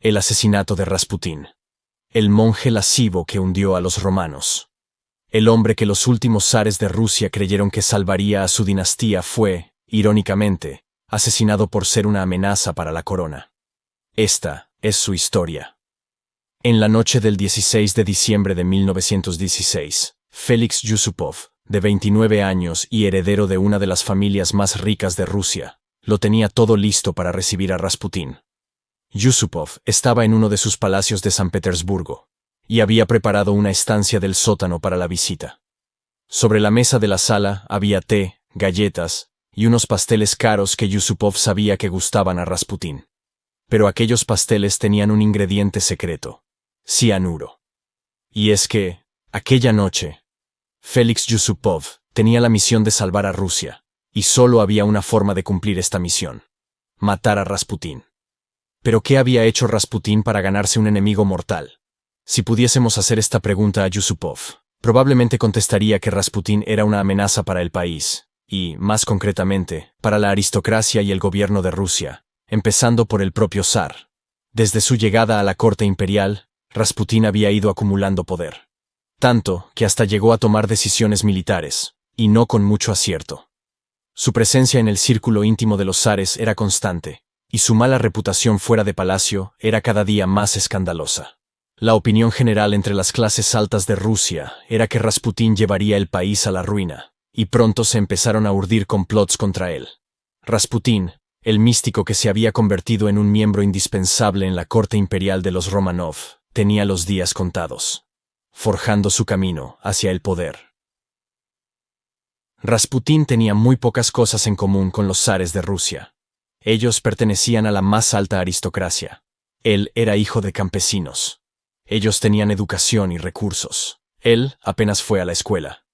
El asesinato de Rasputín. El monje lascivo que hundió a los romanos. El hombre que los últimos zares de Rusia creyeron que salvaría a su dinastía fue, irónicamente, asesinado por ser una amenaza para la corona. Esta es su historia. En la noche del 16 de diciembre de 1916, Félix Yusupov, de 29 años y heredero de una de las familias más ricas de Rusia, lo tenía todo listo para recibir a Rasputín. Yusupov estaba en uno de sus palacios de San Petersburgo, y había preparado una estancia del sótano para la visita. Sobre la mesa de la sala había té, galletas y unos pasteles caros que Yusupov sabía que gustaban a Rasputín. Pero aquellos pasteles tenían un ingrediente secreto: cianuro. Y es que, aquella noche, Félix Yusupov tenía la misión de salvar a Rusia, y solo había una forma de cumplir esta misión: matar a Rasputín. ¿Pero qué había hecho Rasputín para ganarse un enemigo mortal? Si pudiésemos hacer esta pregunta a Yusupov, probablemente contestaría que Rasputín era una amenaza para el país, y, más concretamente, para la aristocracia y el gobierno de Rusia, empezando por el propio zar. Desde su llegada a la corte imperial, Rasputín había ido acumulando poder. Tanto que hasta llegó a tomar decisiones militares, y no con mucho acierto. Su presencia en el círculo íntimo de los zares era constante, y su mala reputación fuera de palacio era cada día más escandalosa. La opinión general entre las clases altas de Rusia era que Rasputín llevaría el país a la ruina, y pronto se empezaron a urdir complots contra él. Rasputín, el místico que se había convertido en un miembro indispensable en la corte imperial de los Romanov, tenía los días contados, forjando su camino hacia el poder. Rasputín tenía muy pocas cosas en común con los zares de Rusia. Ellos pertenecían a la más alta aristocracia. Él era hijo de campesinos. Ellos tenían educación y recursos. Él apenas fue a la escuela.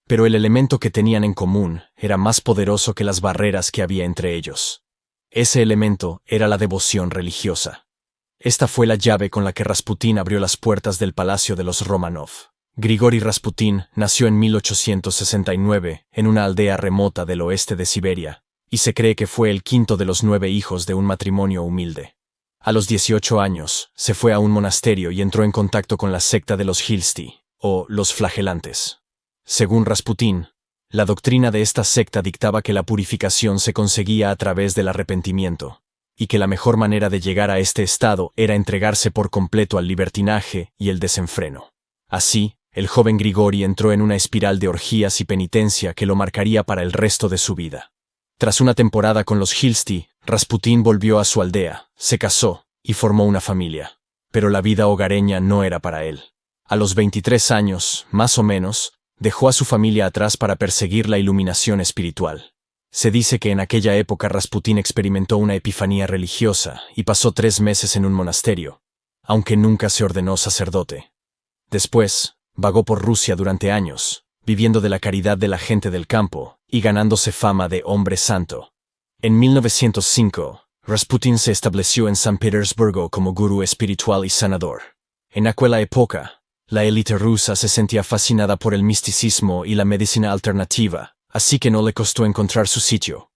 Pero el elemento que tenían en común era más poderoso que las barreras que había entre ellos. Ese elemento era la devoción religiosa. Esta fue la llave con la que Rasputín abrió las puertas del palacio de los Romanov. Grigori Rasputín nació en 1869 en una aldea remota del oeste de Siberia, y se cree que fue el quinto de los 9 hijos de un matrimonio humilde. A los 18 años, se fue a un monasterio y entró en contacto con la secta de los Hilsti, o los flagelantes. Según Rasputín, la doctrina de esta secta dictaba que la purificación se conseguía a través del arrepentimiento, y que la mejor manera de llegar a este estado era entregarse por completo al libertinaje y el desenfreno. Así, el joven Grigori entró en una espiral de orgías y penitencia que lo marcaría para el resto de su vida. Tras una temporada con los Hilsti, Rasputín volvió a su aldea, se casó y formó una familia. Pero la vida hogareña no era para él. A los 23 años, más o menos, dejó a su familia atrás para perseguir la iluminación espiritual. Se dice que en aquella época Rasputín experimentó una epifanía religiosa y pasó 3 meses en un monasterio, aunque nunca se ordenó sacerdote. Después, vagó por Rusia durante años, viviendo de la caridad de la gente del campo y ganándose fama de hombre santo. En 1905, Rasputín se estableció en San Petersburgo como gurú espiritual y sanador. En aquella época, la élite rusa se sentía fascinada por el misticismo y la medicina alternativa, así que no le costó encontrar su sitio.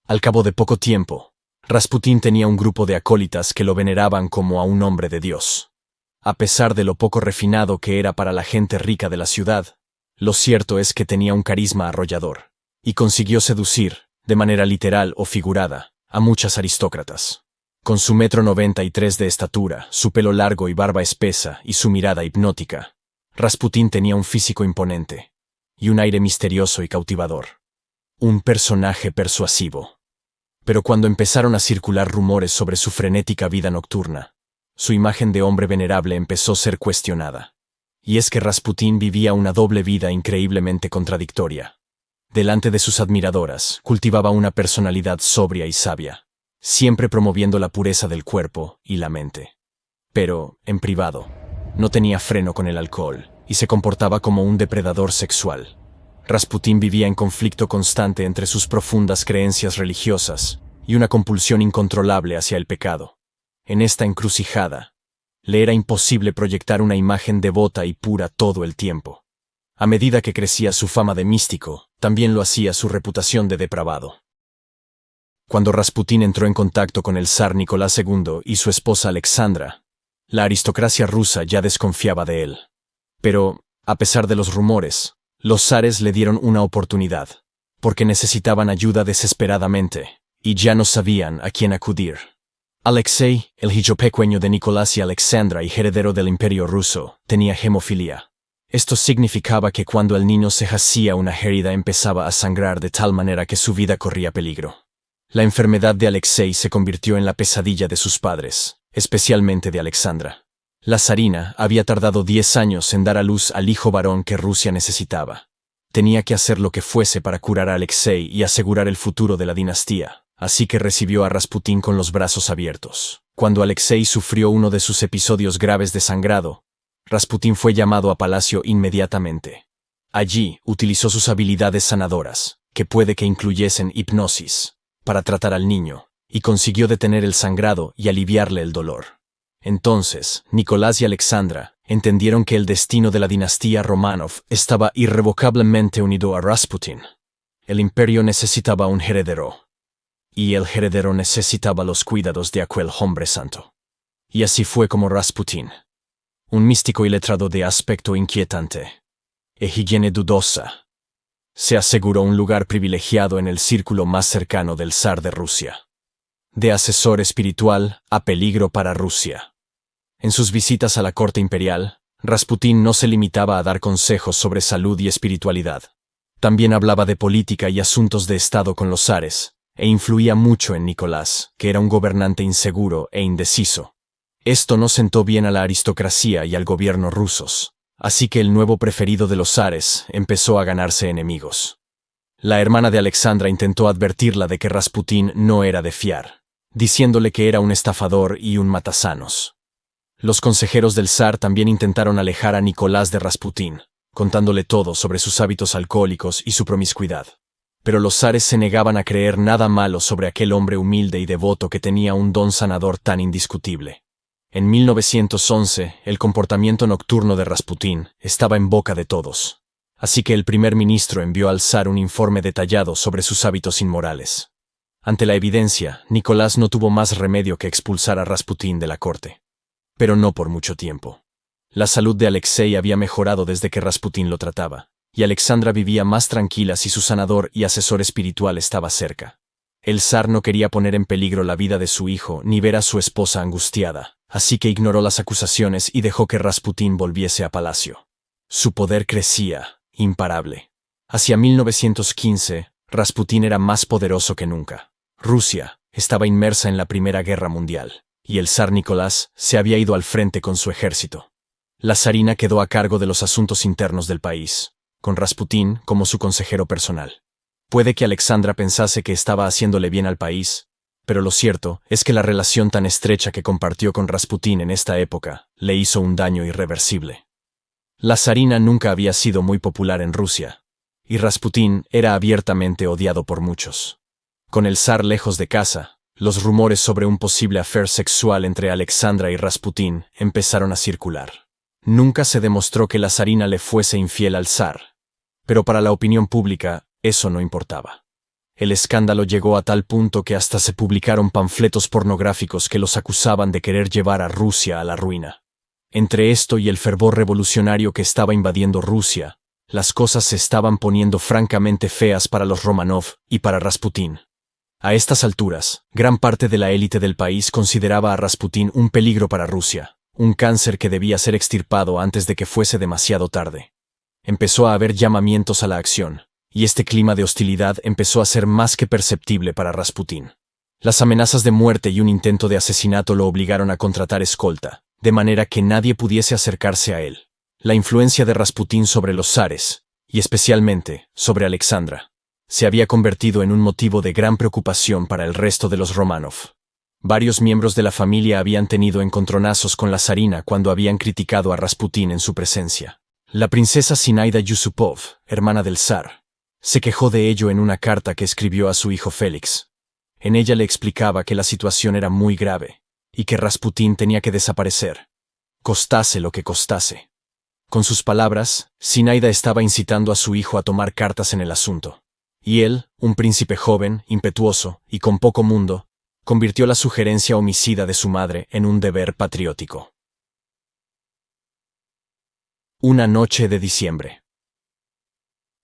Al cabo de poco tiempo, Rasputín tenía un grupo de acólitas que lo veneraban como a un hombre de Dios. A pesar de lo poco refinado que era para la gente rica de la ciudad, lo cierto es que tenía un carisma arrollador, y consiguió seducir, de manera literal o figurada, a muchas aristócratas. Con su 1,93 m de estatura, su pelo largo y barba espesa y su mirada hipnótica, Rasputín tenía un físico imponente, y un aire misterioso y cautivador. Un personaje persuasivo. Pero cuando empezaron a circular rumores sobre su frenética vida nocturna, su imagen de hombre venerable empezó a ser cuestionada. Y es que Rasputín vivía una doble vida increíblemente contradictoria. Delante de sus admiradoras, cultivaba una personalidad sobria y sabia, siempre promoviendo la pureza del cuerpo y la mente. Pero, en privado, no tenía freno con el alcohol y se comportaba como un depredador sexual. Rasputín vivía en conflicto constante entre sus profundas creencias religiosas y una compulsión incontrolable hacia el pecado. En esta encrucijada, le era imposible proyectar una imagen devota y pura todo el tiempo. A medida que crecía su fama de místico, también lo hacía su reputación de depravado. Cuando Rasputín entró en contacto con el zar Nicolás II y su esposa Alexandra, la aristocracia rusa ya desconfiaba de él. Pero, a pesar de los rumores, los zares le dieron una oportunidad, porque necesitaban ayuda desesperadamente, y ya no sabían a quién acudir. Alexei, el hijo pequeño de Nicolás y Alexandra y heredero del Imperio ruso, tenía hemofilia. Esto significaba que cuando el niño se hacía una herida empezaba a sangrar de tal manera que su vida corría peligro. La enfermedad de Alexei se convirtió en la pesadilla de sus padres, especialmente de Alexandra. La zarina había tardado 10 años en dar a luz al hijo varón que Rusia necesitaba. Tenía que hacer lo que fuese para curar a Alexei y asegurar el futuro de la dinastía, así que recibió a Rasputín con los brazos abiertos. Cuando Alexei sufrió uno de sus episodios graves de sangrado, Rasputín fue llamado a palacio inmediatamente. Allí utilizó sus habilidades sanadoras, que puede que incluyesen hipnosis, para tratar al niño, y consiguió detener el sangrado y aliviarle el dolor. Entonces, Nicolás y Alexandra entendieron que el destino de la dinastía Romanov estaba irrevocablemente unido a Rasputín. El imperio necesitaba un heredero, y el heredero necesitaba los cuidados de aquel hombre santo. Y así fue como Rasputín, un místico y letrado de aspecto inquietante e higiene dudosa, se aseguró un lugar privilegiado en el círculo más cercano del zar de Rusia. De asesor espiritual a peligro para Rusia. En sus visitas a la corte imperial, Rasputín no se limitaba a dar consejos sobre salud y espiritualidad. También hablaba de política y asuntos de Estado con los zares, e influía mucho en Nicolás, que era un gobernante inseguro e indeciso. Esto no sentó bien a la aristocracia y al gobierno rusos. Así que el nuevo preferido de los zares empezó a ganarse enemigos. La hermana de Alexandra intentó advertirla de que Rasputín no era de fiar, diciéndole que era un estafador y un matasanos. Los consejeros del zar también intentaron alejar a Nicolás de Rasputín, contándole todo sobre sus hábitos alcohólicos y su promiscuidad. Pero los zares se negaban a creer nada malo sobre aquel hombre humilde y devoto que tenía un don sanador tan indiscutible. En 1911, el comportamiento nocturno de Rasputín estaba en boca de todos, así que el primer ministro envió al zar un informe detallado sobre sus hábitos inmorales. Ante la evidencia, Nicolás no tuvo más remedio que expulsar a Rasputín de la corte. Pero no por mucho tiempo. La salud de Alexei había mejorado desde que Rasputín lo trataba, y Alexandra vivía más tranquila si su sanador y asesor espiritual estaba cerca. El zar no quería poner en peligro la vida de su hijo ni ver a su esposa angustiada, así que ignoró las acusaciones y dejó que Rasputín volviese a palacio. Su poder crecía, imparable. Hacia 1915, Rasputín era más poderoso que nunca. Rusia estaba inmersa en la Primera Guerra Mundial, y el zar Nicolás se había ido al frente con su ejército. La zarina quedó a cargo de los asuntos internos del país, con Rasputín como su consejero personal. Puede que Alexandra pensase que estaba haciéndole bien al país, pero lo cierto es que la relación tan estrecha que compartió con Rasputín en esta época le hizo un daño irreversible. La zarina nunca había sido muy popular en Rusia, y Rasputín era abiertamente odiado por muchos. Con el zar lejos de casa, los rumores sobre un posible affair sexual entre Alexandra y Rasputín empezaron a circular. Nunca se demostró que la zarina le fuese infiel al zar, pero para la opinión pública eso no importaba. El escándalo llegó a tal punto que hasta se publicaron panfletos pornográficos que los acusaban de querer llevar a Rusia a la ruina. Entre esto y el fervor revolucionario que estaba invadiendo Rusia, las cosas se estaban poniendo francamente feas para los Romanov y para Rasputín. A estas alturas, gran parte de la élite del país consideraba a Rasputín un peligro para Rusia, un cáncer que debía ser extirpado antes de que fuese demasiado tarde. Empezó a haber llamamientos a la acción, y este clima de hostilidad empezó a ser más que perceptible para Rasputín. Las amenazas de muerte y un intento de asesinato lo obligaron a contratar escolta, de manera que nadie pudiese acercarse a él. La influencia de Rasputín sobre los zares, y especialmente sobre Alexandra, se había convertido en un motivo de gran preocupación para el resto de los Romanov. Varios miembros de la familia habían tenido encontronazos con la zarina cuando habían criticado a Rasputín en su presencia. La princesa Zinaida Yusupov, hermana del zar, se quejó de ello en una carta que escribió a su hijo Félix. En ella le explicaba que la situación era muy grave, y que Rasputín tenía que desaparecer, costase lo que costase. Con sus palabras, Zinaida estaba incitando a su hijo a tomar cartas en el asunto. Y él, un príncipe joven, impetuoso y con poco mundo, convirtió la sugerencia homicida de su madre en un deber patriótico. Una noche de diciembre.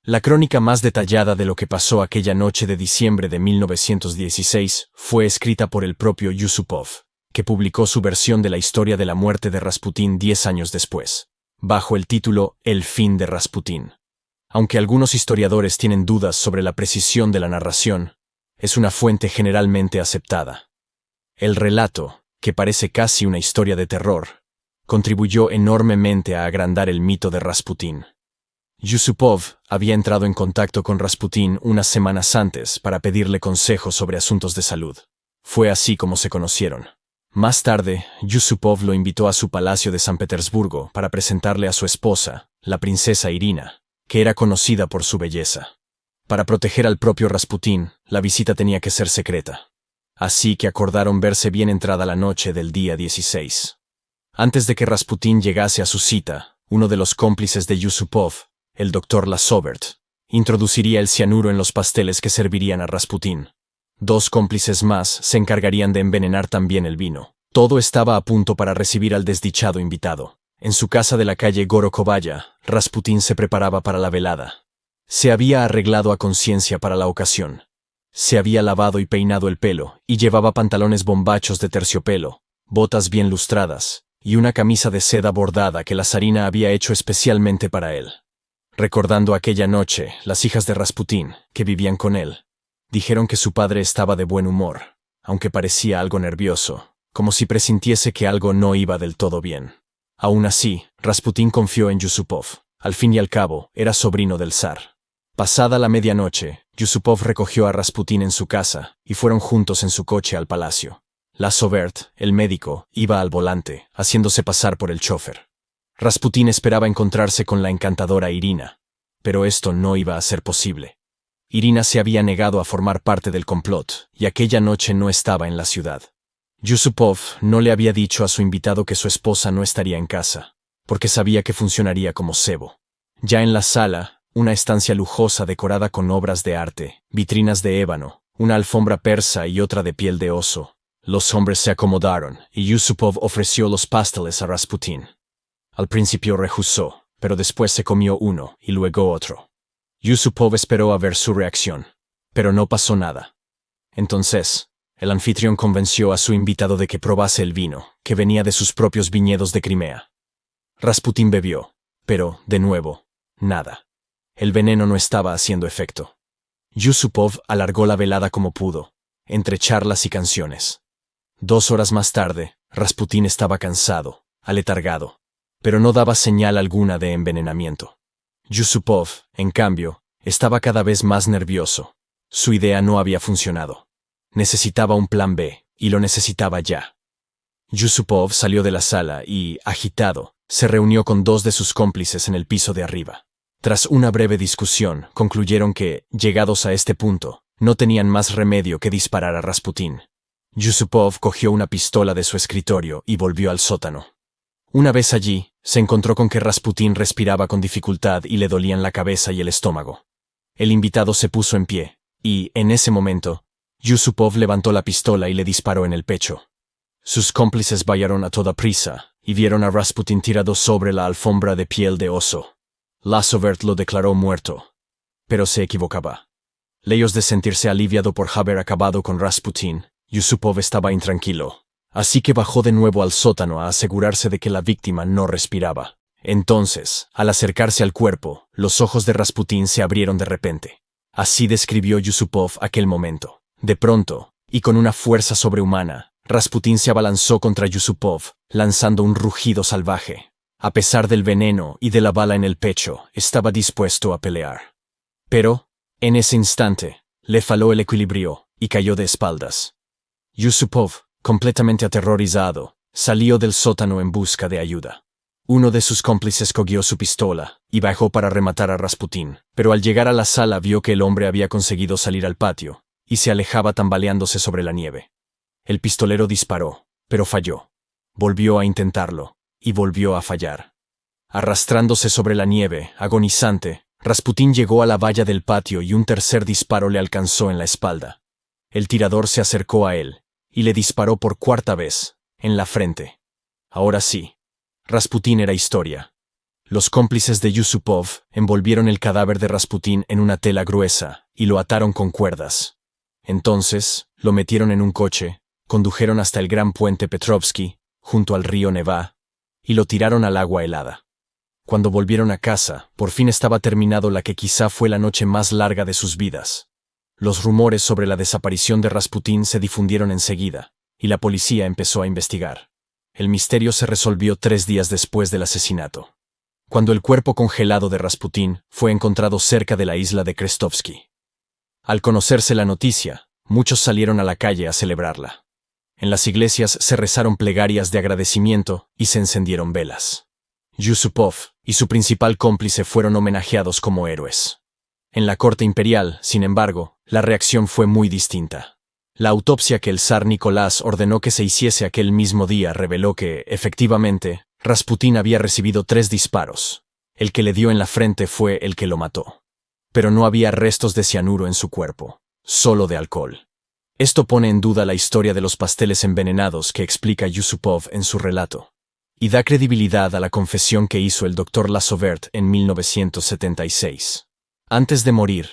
La crónica más detallada de lo que pasó aquella noche de diciembre de 1916 fue escrita por el propio Yusupov, que publicó su versión de la historia de la muerte de Rasputín 10 años después, bajo el título El fin de Rasputín. Aunque algunos historiadores tienen dudas sobre la precisión de la narración, es una fuente generalmente aceptada. El relato, que parece casi una historia de terror, contribuyó enormemente a agrandar el mito de Rasputín. Yusupov había entrado en contacto con Rasputín unas semanas antes para pedirle consejos sobre asuntos de salud. Fue así como se conocieron. Más tarde, Yusupov lo invitó a su palacio de San Petersburgo para presentarle a su esposa, la princesa Irina, que era conocida por su belleza. Para proteger al propio Rasputín, la visita tenía que ser secreta. Así que acordaron verse bien entrada la noche del día 16. Antes de que Rasputín llegase a su cita, uno de los cómplices de Yusupov, el doctor Lasovert, introduciría el cianuro en los pasteles que servirían a Rasputín. 2 cómplices más se encargarían de envenenar también el vino. Todo estaba a punto para recibir al desdichado invitado. En su casa de la calle Gorokovaya, Rasputín se preparaba para la velada. Se había arreglado a conciencia para la ocasión. Se había lavado y peinado el pelo, y llevaba pantalones bombachos de terciopelo, botas bien lustradas, y una camisa de seda bordada que la zarina había hecho especialmente para él. Recordando aquella noche, las hijas de Rasputín, que vivían con él, dijeron que su padre estaba de buen humor, aunque parecía algo nervioso, como si presintiese que algo no iba del todo bien. Aún así, Rasputín confió en Yusupov. Al fin y al cabo, era sobrino del zar. Pasada la medianoche, Yusupov recogió a Rasputín en su casa, y fueron juntos en su coche al palacio. Lasovert, el médico, iba al volante, haciéndose pasar por el chofer. Rasputín esperaba encontrarse con la encantadora Irina, pero esto no iba a ser posible. Irina se había negado a formar parte del complot, y aquella noche no estaba en la ciudad. Yusupov no le había dicho a su invitado que su esposa no estaría en casa, porque sabía que funcionaría como cebo. Ya en la sala, una estancia lujosa decorada con obras de arte, vitrinas de ébano, una alfombra persa y otra de piel de oso. Los hombres se acomodaron, y Yusupov ofreció los pasteles a Rasputín. Al principio rehusó, pero después se comió uno y luego otro. Yusupov esperó a ver su reacción, pero no pasó nada. Entonces, el anfitrión convenció a su invitado de que probase el vino, que venía de sus propios viñedos de Crimea. Rasputín bebió, pero, de nuevo, nada. El veneno no estaba haciendo efecto. Yusupov alargó la velada como pudo, entre charlas y canciones. 2 horas más tarde, Rasputín estaba cansado, aletargado, pero no daba señal alguna de envenenamiento. Yusupov, en cambio, estaba cada vez más nervioso. Su idea no había funcionado. Necesitaba un plan B, y lo necesitaba ya. Yusupov salió de la sala y, agitado, se reunió con 2 de sus cómplices en el piso de arriba. Tras una breve discusión, concluyeron que, llegados a este punto, no tenían más remedio que disparar a Rasputín. Yusupov cogió una pistola de su escritorio y volvió al sótano. Una vez allí, se encontró con que Rasputín respiraba con dificultad y le dolían la cabeza y el estómago. El invitado se puso en pie, y, en ese momento, Yusupov levantó la pistola y le disparó en el pecho. Sus cómplices vallaron a toda prisa, y vieron a Rasputín tirado sobre la alfombra de piel de oso. Lasovert lo declaró muerto. Pero se equivocaba. Lejos de sentirse aliviado por haber acabado con Rasputín, Yusupov estaba intranquilo. Así que bajó de nuevo al sótano a asegurarse de que la víctima no respiraba. Entonces, al acercarse al cuerpo, los ojos de Rasputín se abrieron de repente. Así describió Yusupov aquel momento. De pronto, y con una fuerza sobrehumana, Rasputín se abalanzó contra Yusupov, lanzando un rugido salvaje. A pesar del veneno y de la bala en el pecho, estaba dispuesto a pelear. Pero, en ese instante, le faló el equilibrio y cayó de espaldas. Yusupov, completamente aterrorizado, salió del sótano en busca de ayuda. Uno de sus cómplices cogió su pistola y bajó para rematar a Rasputín, pero al llegar a la sala vio que el hombre había conseguido salir al patio y se alejaba tambaleándose sobre la nieve. El pistolero disparó, pero falló. Volvió a intentarlo y volvió a fallar. Arrastrándose sobre la nieve, agonizante, Rasputín llegó a la valla del patio y un tercer disparo le alcanzó en la espalda. El tirador se acercó a él y le disparó por cuarta vez, en la frente. Ahora sí, Rasputín era historia. Los cómplices de Yusupov envolvieron el cadáver de Rasputín en una tela gruesa y lo ataron con cuerdas. Entonces, lo metieron en un coche, condujeron hasta el gran puente Petrovsky, junto al río Nevá, y lo tiraron al agua helada. Cuando volvieron a casa, por fin estaba terminado la que quizá fue la noche más larga de sus vidas. Los rumores sobre la desaparición de Rasputín se difundieron enseguida, y la policía empezó a investigar. El misterio se resolvió 3 días después del asesinato, cuando el cuerpo congelado de Rasputín fue encontrado cerca de la isla de Krestovsky. Al conocerse la noticia, muchos salieron a la calle a celebrarla. En las iglesias se rezaron plegarias de agradecimiento y se encendieron velas. Yusupov y su principal cómplice fueron homenajeados como héroes. En la corte imperial, sin embargo, la reacción fue muy distinta. La autopsia que el zar Nicolás ordenó que se hiciese aquel mismo día reveló que, efectivamente, Rasputín había recibido 3 disparos. El que le dio en la frente fue el que lo mató. Pero no había restos de cianuro en su cuerpo, solo de alcohol. Esto pone en duda la historia de los pasteles envenenados que explica Yusupov en su relato, y da credibilidad a la confesión que hizo el Dr. Lasovert en 1976. Antes de morir,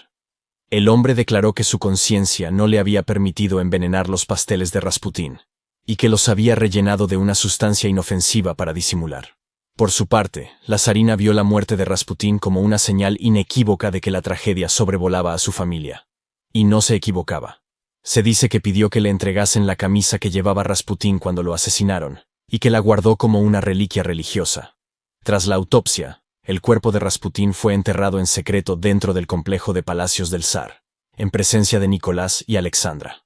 el hombre declaró que su conciencia no le había permitido envenenar los pasteles de Rasputín, y que los había rellenado de una sustancia inofensiva para disimular. Por su parte, la zarina vio la muerte de Rasputín como una señal inequívoca de que la tragedia sobrevolaba a su familia. Y no se equivocaba. Se dice que pidió que le entregasen la camisa que llevaba Rasputín cuando lo asesinaron, y que la guardó como una reliquia religiosa. Tras la autopsia, el cuerpo de Rasputín fue enterrado en secreto dentro del complejo de palacios del zar, en presencia de Nicolás y Alexandra.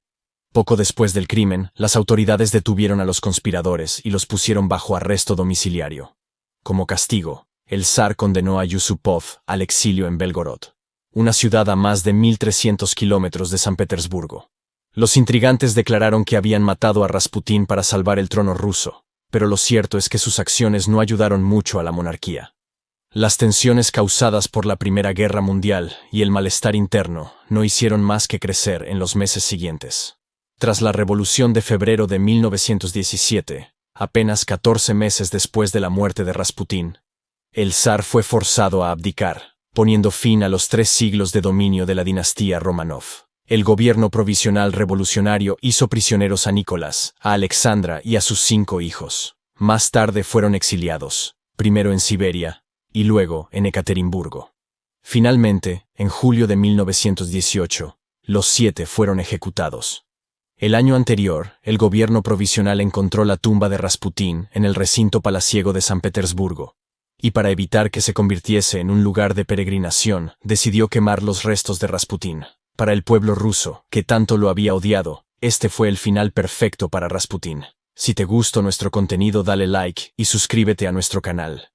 Poco después del crimen, las autoridades detuvieron a los conspiradores y los pusieron bajo arresto domiciliario. Como castigo, el zar condenó a Yusupov al exilio en Belgorod, una ciudad a más de 1.300 kilómetros de San Petersburgo. Los intrigantes declararon que habían matado a Rasputín para salvar el trono ruso, pero lo cierto es que sus acciones no ayudaron mucho a la monarquía. Las tensiones causadas por la Primera Guerra Mundial y el malestar interno no hicieron más que crecer en los meses siguientes. Tras la Revolución de febrero de 1917, apenas 14 meses después de la muerte de Rasputín, el zar fue forzado a abdicar, poniendo fin a los 3 siglos de dominio de la dinastía Romanov. El gobierno provisional revolucionario hizo prisioneros a Nicolás, a Alexandra y a sus 5 hijos. Más tarde fueron exiliados, primero en Siberia y luego en Ekaterimburgo. Finalmente, en julio de 1918, los 7 fueron ejecutados. El año anterior, el gobierno provisional encontró la tumba de Rasputín en el recinto palaciego de San Petersburgo, y para evitar que se convirtiese en un lugar de peregrinación, decidió quemar los restos de Rasputín. Para el pueblo ruso, que tanto lo había odiado, este fue el final perfecto para Rasputín. Si te gustó nuestro contenido, dale like y suscríbete a nuestro canal.